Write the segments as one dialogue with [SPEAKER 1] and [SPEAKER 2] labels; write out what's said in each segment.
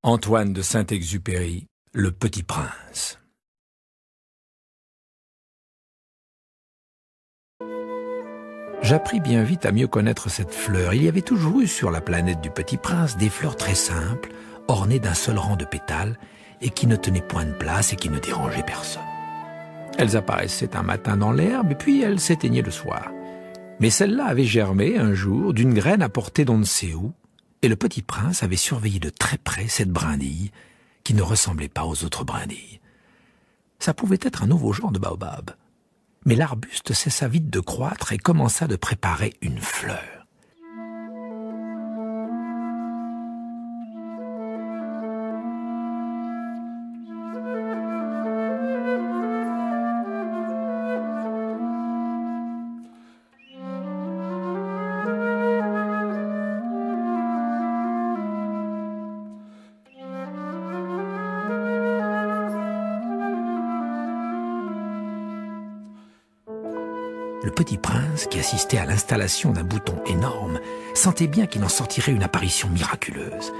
[SPEAKER 1] Antoine de Saint-Exupéry, Le Petit Prince. J'appris bien vite à mieux connaître cette fleur. Il y avait toujours eu sur la planète du Petit Prince des fleurs très simples, ornées d'un seul rang de pétales, et qui ne tenaient point de place et qui ne dérangeaient personne. Elles apparaissaient un matin dans l'herbe, et puis elles s'éteignaient le soir. Mais celle-là avait germé un jour d'une graine apportée d'on ne sait où, et le Petit Prince avait surveillé de très près cette brindille, qui ne ressemblait pas aux autres brindilles. Ça pouvait être un nouveau genre de baobab. Mais l'arbuste cessa vite de croître et commença de préparer une fleur. Le Petit Prince, qui assistait à l'installation d'un bouton énorme, sentait bien qu'il en sortirait une apparition miraculeuse.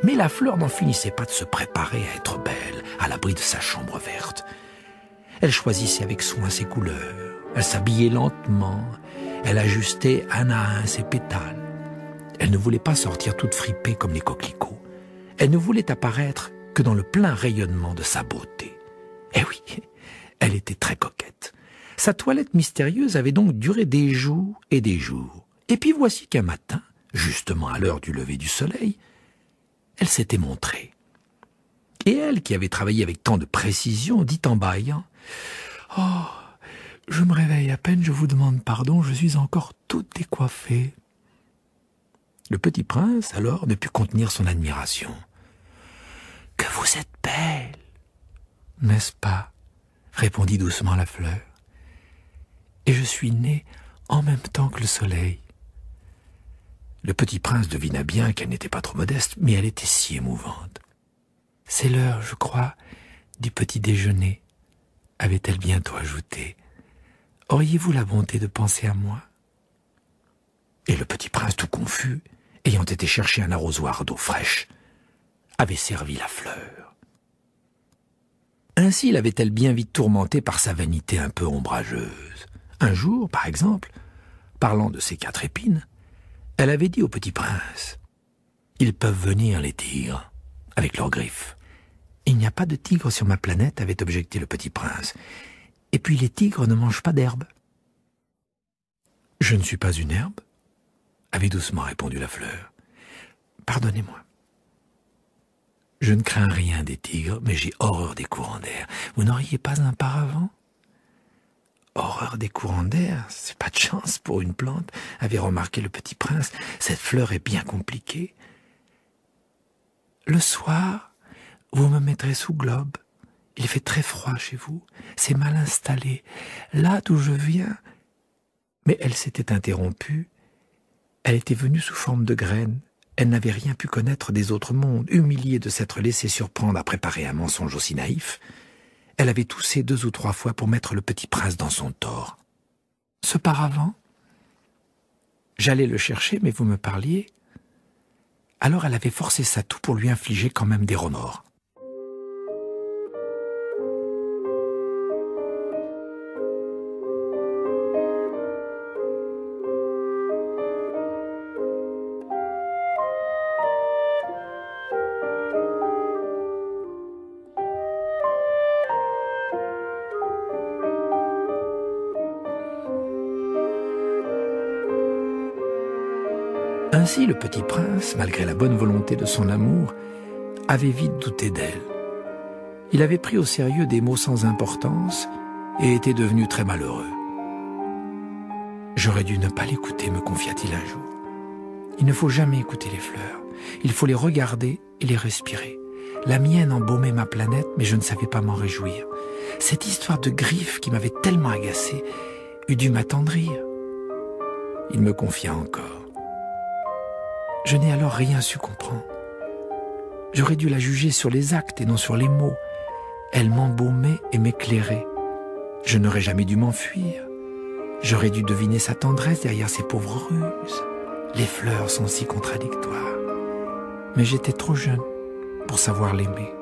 [SPEAKER 1] Mais la fleur n'en finissait pas de se préparer à être belle, à l'abri de sa chambre verte. Elle choisissait avec soin ses couleurs, elle s'habillait lentement, elle ajustait un à un ses pétales. Elle ne voulait pas sortir toute fripée comme les coquelicots. Elle ne voulait apparaître que dans le plein rayonnement de sa beauté. Eh oui, elle était très coquette. Sa toilette mystérieuse avait donc duré des jours et des jours. Et puis voici qu'un matin, justement à l'heure du lever du soleil, elle s'était montrée. Et elle, qui avait travaillé avec tant de précision, dit en bâillant « Oh, je me réveille à peine, je vous demande pardon, je suis encore toute décoiffée. » Le Petit Prince, alors, ne put contenir son admiration. « Que vous êtes belle, n'est-ce pas ?» répondit doucement la fleur. Et je suis née en même temps que le soleil. Le Petit Prince devina bien qu'elle n'était pas trop modeste, mais elle était si émouvante. C'est l'heure, je crois, du petit déjeuner, avait-elle bientôt ajouté. Auriez-vous la bonté de penser à moi? Et le Petit Prince, tout confus, ayant été chercher un arrosoir d'eau fraîche, avait servi la fleur. Ainsi l'avait-elle bien vite tourmentée par sa vanité un peu ombrageuse. Un jour, par exemple, parlant de ses 4 épines, elle avait dit au Petit Prince « Ils peuvent venir, les tigres, avec leurs griffes. »« Il n'y a pas de tigre sur ma planète, » avait objecté le Petit Prince. « Et puis les tigres ne mangent pas d'herbe. »« Je ne suis pas une herbe, » avait doucement répondu la fleur. « Pardonnez-moi. Je ne crains rien des tigres, mais j'ai horreur des courants d'air. Vous n'auriez pas un paravent ? » Horreur des courants d'air, c'est pas de chance pour une plante, avait remarqué le Petit Prince. Cette fleur est bien compliquée. Le soir, vous me mettrez sous globe. Il fait très froid chez vous, c'est mal installé. Là d'où je viens... Mais elle s'était interrompue. Elle était venue sous forme de graine. Elle n'avait rien pu connaître des autres mondes. Humiliée de s'être laissée surprendre à préparer un mensonge aussi naïf, elle avait toussé 2 ou 3 fois pour mettre le Petit Prince dans son tort. « Ce paravent, j'allais le chercher, mais vous me parliez. » Alors elle avait forcé sa toux pour lui infliger quand même des remords. Ainsi, le Petit Prince, malgré la bonne volonté de son amour, avait vite douté d'elle. Il avait pris au sérieux des mots sans importance et était devenu très malheureux. « J'aurais dû ne pas l'écouter, me confia-t-il un jour. Il ne faut jamais écouter les fleurs. Il faut les regarder et les respirer. La mienne embaumait ma planète, mais je ne savais pas m'en réjouir. Cette histoire de griffes qui m'avait tellement agacé eût dû m'attendrir. » Il me confia encore. Je n'ai alors rien su comprendre. J'aurais dû la juger sur les actes et non sur les mots. Elle m'embaumait et m'éclairait. Je n'aurais jamais dû m'enfuir. J'aurais dû deviner sa tendresse derrière ses pauvres ruses. Les fleurs sont si contradictoires. Mais j'étais trop jeune pour savoir l'aimer.